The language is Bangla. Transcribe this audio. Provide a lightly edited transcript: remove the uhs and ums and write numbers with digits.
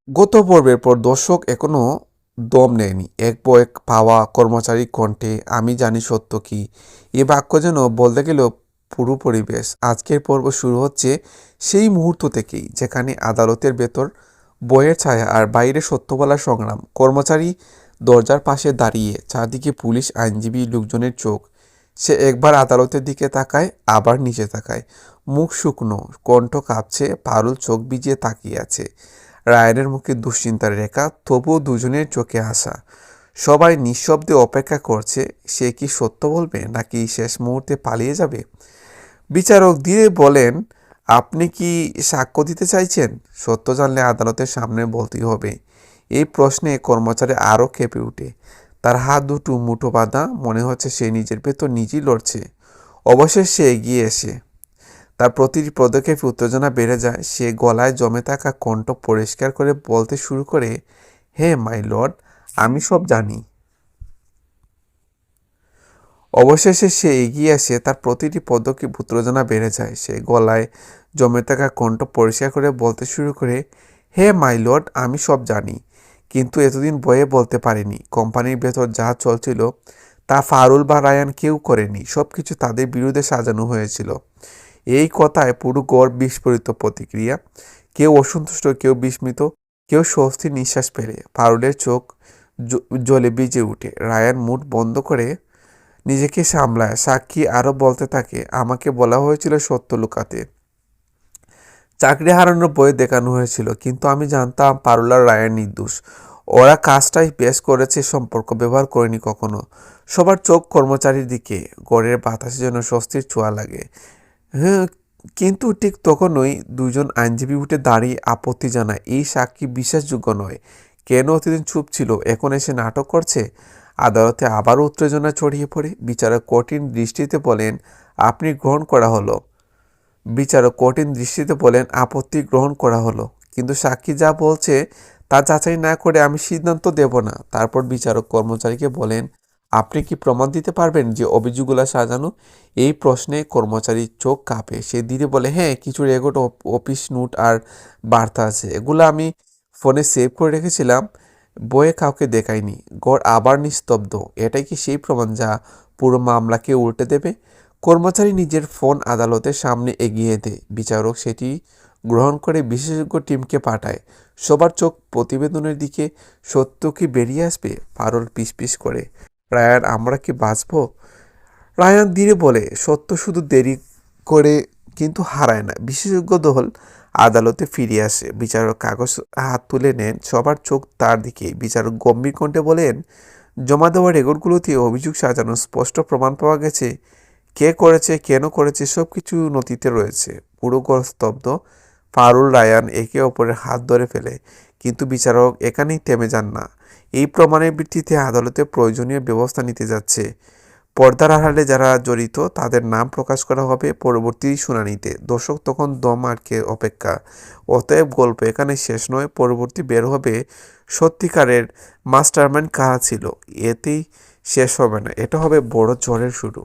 গত পর্বের পর দর্শক এখনো দম নেয়নি। এক পর এক পাওয়া কর্মচারী কণ্ঠে আমি জানি সত্য কি, এ বাক্য যেন বলতে গেলেও পুরো পরিবেশ। আজকের পর্ব শুরু হচ্ছে সেই মুহূর্ত থেকেই যেখানে আদালতের ভেতর বইয়ের ছায়া আর বাইরে সত্য বলার সংগ্রাম। কর্মচারী দরজার পাশে দাঁড়িয়ে, চারদিকে পুলিশ, আইনজীবী, লোকজনের চোখ। সে একবার আদালতের দিকে তাকায়, আবার নিচে তাকায়। মুখ শুকনো, কণ্ঠ কাঁপছে, পারুল চোখ ভিজিয়ে তাকিয়ে আছে। রায়ানের মুখে দুশ্চিন্তার রেখা, তবুও দুজনের চোখে আসা। সবাই নিঃশব্দে অপেক্ষা করছে, সে কি সত্য বলবে নাকি শেষ মুহূর্তে পালিয়ে যাবে। বিচারক ধীরে বলেন, আপনি কি সাক্ষ্য দিতে চাইছেন? সত্য জানলে আদালতের সামনে বলতেই হবে। এই প্রশ্নে কর্মচারী আরও কেঁপে ওঠে। তার হাত দুটো মুঠো বাঁধা, মনে হচ্ছে সে নিজের ভেতর নিজেই লড়ছে। অবশেষে সে এগিয়ে এসে তার প্রতিটি পদক্ষেপে উত্তেজনা বেড়ে যায়। সে গলায় জমে থাকা কণ্ঠ পরিষ্কার করে বলতে শুরু করে, হে মাই লর্ড, আমি সব জানি। অবশেষে সে এগিয়ে আসে, তার প্রতিটি পদক্ষেপ উত্তেজনা বেড়ে যায়। সে গলায় জমে থাকা কণ্ঠ পরিষ্কার করে বলতে শুরু করে, হে মাই লর্ড, আমি সব জানি। কিন্তু এতদিন বয়ে বলতে পারিনি। কোম্পানির ভেতর যা চলছিল তা ফারুল বা রায়ান কেউ করেনি। সব কিছু তাদের বিরুদ্ধে সাজানো হয়েছিল। এই কথায় পুরো ঘর বিস্ফোরিত প্রতিক্রিয়া। কেউ অসন্তুষ্ট, কেউ বিস্মিত, কেউ স্বস্তির নিঃশ্বাস ফেলে। পারুলের চোখ জলে ভিজে উঠে। রায়ান মুখ বন্ধ করে নিজেকে সামলায়। সাক্ষী আরও বলতে থাকে, আমাকে বলা হয়েছিল সত্য লুকাতে, চাকরি হারানোর ভয় দেখানো হয়েছিল, কিন্তু আমি জানতাম পারুল আর রায়ান নির্দোষ। ওরা কাজটাই বেশ করেছে, সম্পর্ক ব্যবহার করেনি কখনো। সবার চোখ কর্মচারীর দিকে। ঘরের বাতাসে যেন স্বস্তির ছোঁয়া লাগে। হ্যাঁ, কিন্তু ঠিক তখনই দুজন আইনজীবী উঠে দাঁড়িয়ে আপত্তি জানায়, এই সাক্ষী বিশ্বাসযোগ্য নয়। কেন এতদিন চুপ ছিল, এখন এসে নাটক করছে? আদালতে আবারও উত্তেজনা ছড়িয়ে পড়ে। বিচারক কঠিন দৃষ্টিতে বলেন, আপনি গ্রহণ করা হলো। বিচারক কঠিন দৃষ্টিতে বলেন, আপত্তি গ্রহণ করা হলো, কিন্তু সাক্ষী যা বলছে তা যাচাই না করে আমি সিদ্ধান্ত দেব না। তারপর বিচারক কর্মচারীকে বলেন, আপনি কি প্রমাণ দিতে পারবেন যে অভিযোগগুলো সাজানো? এই প্রশ্নে কর্মচারীর চোখ কাঁপে। সে ধীরে বলে, হ্যাঁ, কিছু রেকর্ড, অফিস নোট আর বার্তা আছে। এগুলো আমি ফোনে সেভ করে রেখেছিলাম, বইয়ে কাউকে দেখাইনি। ঘর আবার নিস্তব্ধ। এটাই কি সেই প্রমাণ যা পুরো মামলাকে উল্টে দেবে? কর্মচারী নিজের ফোন আদালতের সামনে এগিয়ে দেয়। বিচারক সেটি গ্রহণ করে বিশেষজ্ঞ টিমকে পাঠায়। সবার চোখ প্রতিবেদনের দিকে। সত্য কি বেরিয়ে আসবে? পারুল পিস করে, রায়ান, আমরা কি বাঁচব? রায়ান ধীরে বলে, সত্য শুধু দেরি করে কিন্তু হারায় না। বিশেষজ্ঞ দল আদালতে ফিরে আসে। বিচারক কাগজ হাত তুলে নেন। সবার চোখ তার দিকে। বিচারক গম্ভীর কণ্ঠে বলেন, জমা দেওয়া রেকর্ডগুলোতে অভিযোগ সাজানো, স্পষ্ট প্রমাণ পাওয়া গেছে। কে করেছে, কেন করেছে, সব কিছু নথিতে রয়েছে। পুরো ঘর স্তব্ধ। পারুল, রায়ান একে অপরের হাত ধরে ফেলে। কিন্তু বিচারক এখানেই থেমে যান না। এই প্রমাণের ভিত্তিতে আদালতে প্রয়োজনীয় ব্যবস্থা নিতে যাচ্ছে। পর্দার আড়ালে যারা জড়িত তাদের নাম প্রকাশ করা হবে পরবর্তী শুনানিতে। দর্শক তখন দম আটকে অপেক্ষা। অতএব গল্প এখানে শেষ নয়, পরবর্তী বের হবে সত্যিকারের মাস্টারমাইন্ড কারা ছিল। এতেই শেষ হবে না, এটা হবে বড় ঝড়ের শুরু।